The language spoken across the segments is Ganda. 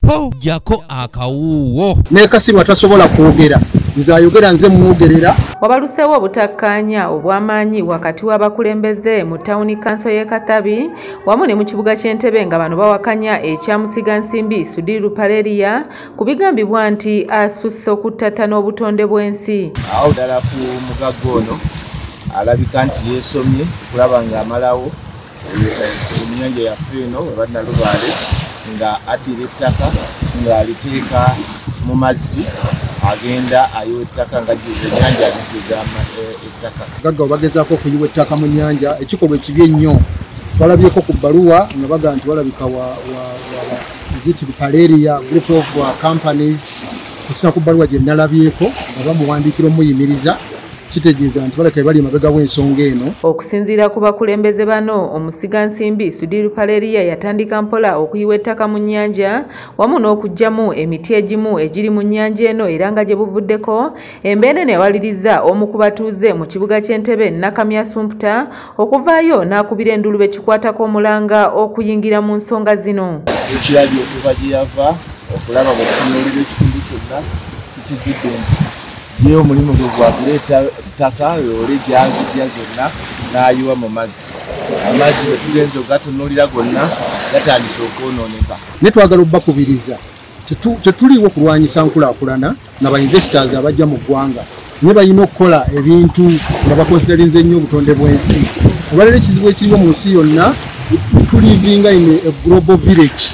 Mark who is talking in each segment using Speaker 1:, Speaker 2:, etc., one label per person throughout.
Speaker 1: po jako akawuwo
Speaker 2: nekasirwa tasobola kwogera nze ayogera nze mwogerera.
Speaker 3: Wabaluseewo obutakkaanya obw'amaanyi wakati w'abakulembeze mu tawuni kanso y'e Katabi wamu ne mu kibuga ky'Entebbe nga bano bawakanya ekya musigansimbi Sudiru Paleria ku bigambibwa nti asusse okuttattana obutonde bw'ensi.
Speaker 4: Awo ddala ku mugagga ono alabika nti yeesomye kulaba ng'amalawo ennyanja yaffe eno we Bannalubaale nga addira ettaka ng'aliteeka mu mazzi agenda ayiwa ettaka nga ennyanja aligeza ettaka.
Speaker 2: Gagga bagezaako okuyiwa ettaka mu nnyanja ekikolwa ekibi ennyo. Balabyeko ku bbaluwa nga baga nti balabika Paleria group of companies kusa ku bbaluwa gye nalabyeko nga bamuwandiikira omuyimiriza kitegeeza nti baleka bali mabega w'ensonga eno.
Speaker 3: Okusinziira ku bakulembeze bano omusigansimbi Sudiru Paleria yatandika mpola okuyiwa ettaka mu nnyanja wamu n'okuggyamu emiti egimu egiri mu nnyanja eno era nga gye buvuddeko embeera eno ewaliriza omu ku batuuze mu kibuga ky'Entebbe Nakamya Sumputa okuvaayo n'akubira endulu kikwatako omulanga okuyingira mu nsonga zino.
Speaker 4: Ekirabyo okuva gye yava okulaba mu kutunuulira ekitundu kyonna kikizidde nti ye omulimu gwe gwakuleeta ttaka loole gyazijja zonna n'ayiwa mu mazzi. Amazzi bwe tugenza ogatunuulira gonna gatandise okwonooneka.
Speaker 2: Ne twagala obbakubiriza tetuliwo kulwanyisa nkulaakulana na bainvestors abajja mu ggwanga ne balina okukola ebintu nga bakonsiderinze nnyo obutonde bw'ensi. Olwaleero ekizibu ekiriwo mu nsi yonna tulivinga in a global village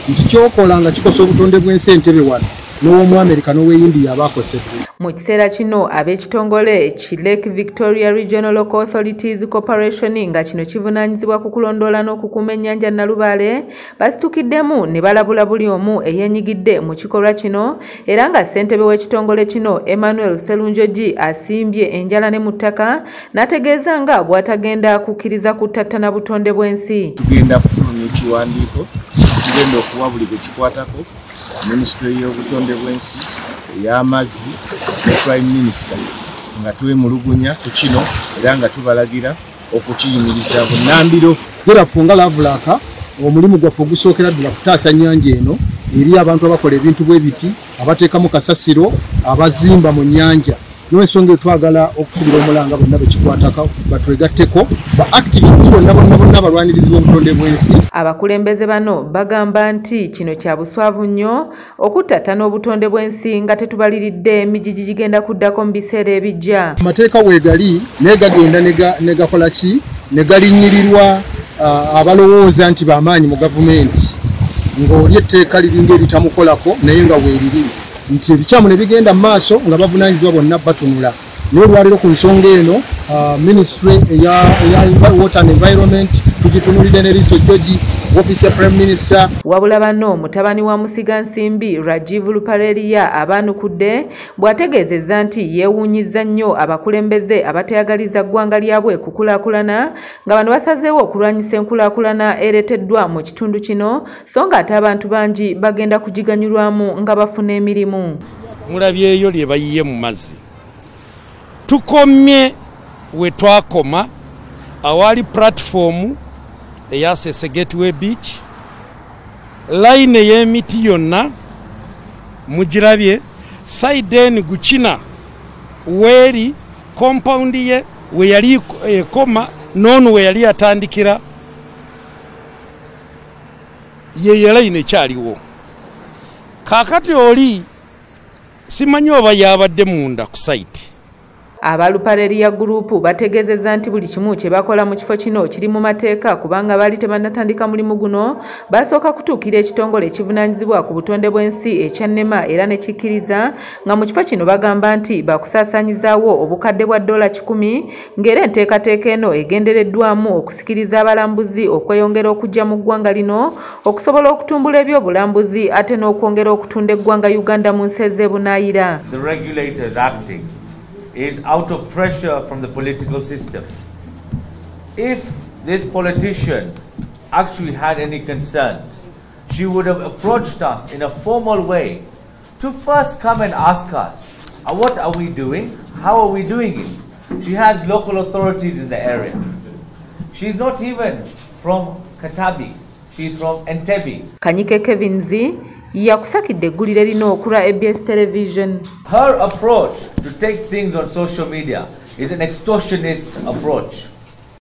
Speaker 2: nti kyokola nga kikosa obutonde bw'ensi Entebbe wano n'ow'omu America n'ow'e India abakosedde.
Speaker 3: Mu kiseera kino ab'ekitongole ki Lake Victoria Regional Local Authorities Corporation nga kino kivunaanyizibwa ku kulondoola n'okukuuma ennyanja Nalubaale basitukiddemu ne balabula buli omu eyeenyigidde mu kikolwa kino era nga ssentebe w'ekitongole kino Emmanuel Sserunjogi asimbye enjala ne mu ttaka n'ategeeza nga bw'atagenda kukkiriza kuttattana butonde bw'ensi.
Speaker 4: Tugenda kufulumya ekiwandiiko kigenda okuwa buli gwe kikwatako Ministry y'obutonde bw'ensi ey'amazzi ne Prime Minister nga twemulugunya ku kino era nga tubalagira okukiyimiriza bunnambiro.
Speaker 2: Terafunga lavulaka omulimu gwaffe ogusookera ddala kutaasa nnyanja eno eri abantu abakola ebintu bwe biti abateekamu kasasiro abazimba mu nnyanja. N'ensonga twagala okukubira omulanga bonna bekikwatako batwegatteko ba activists bonna balwaniriza obutonde bw'ensi.
Speaker 3: Abakulembeze bano bagamba nti kino kya buswavu nnyo okuttattana obutonde bw'ensi nga tetubaliridde emijiji gigenda kuddako mu biseera ebijja.
Speaker 2: Amateeka weegali naye gagenda ne gakola ki ne galinnyirirwa abalowooza nti bamaanyi mu gavumenti ng'oli etteeka liringa eritamukolako naye nga weeriri nti ebikyamu ne bigenda mu maaso nga bavunaanyizibwa bonna batunula. Naye olwaleero ku nsonga eno Ministry eya Water and Environment tugitunulidde ne Riso George Office ya Prime Minister.
Speaker 3: Wabula bano mutabani wa musigansimbi Rajiv Lupaleria abanukudde bw'ategeezezza nti yeewuunyizza nnyo abakulembeze abatayagaliza ggwanga lyabwe kukulaakulana nga bano basazeewo okulwanyisa enkulaakulana ereeteddwa mu kitundu kino so nga ate abantu bangi bagenda kugiganyulwamu nga bafuna emirimu.
Speaker 1: Mulabyeyo lye bayiye mu mazzi. Tukomye we twakoma awali platform eya Sese Gateway Beach line y'emiti yonna mugirabye side guchina weri compound ye we yali koma nonu we yali atandikira ye line kyaliwo kakati oli simanyi oba yabadde munda ku site.
Speaker 3: Abalupaleria Group bategeezezza nti buli kimu kye bakola mu kifo kino kiri mu mateeka kubanga baali tebannatandika mulimu guno basooka kutuukira ekitongole ekivunaanyizibwa ku butonde bw'ensi ekyannema era ne kikkiriza nga mu kifo kino bagamba nti bakusaasaanyizaawo obukadde bwa $100 ng'era enteekateeka eno egendereddwamu okusikiriza abalambuzi okweyongera okujja mu ggwanga lino okusobola okutumbula ebyobulambuzi ate n'okwongera okutunda eggwanga Uganda mu nsi ez'ebunaayira.
Speaker 5: The regulators acting is out of pressure from the political system. If this politician actually had any concerns, she would have approached us in a formal way to first come and ask us, what are we doing? How are we doing it? She has local authorities in the area. She's not even from Katabi. She's from Entebbe.
Speaker 3: Kanyike Kevinzi, yakusakidde eggulire lino okulwa ABS Television.
Speaker 5: Her approach to take things on social media is an extortionist approach.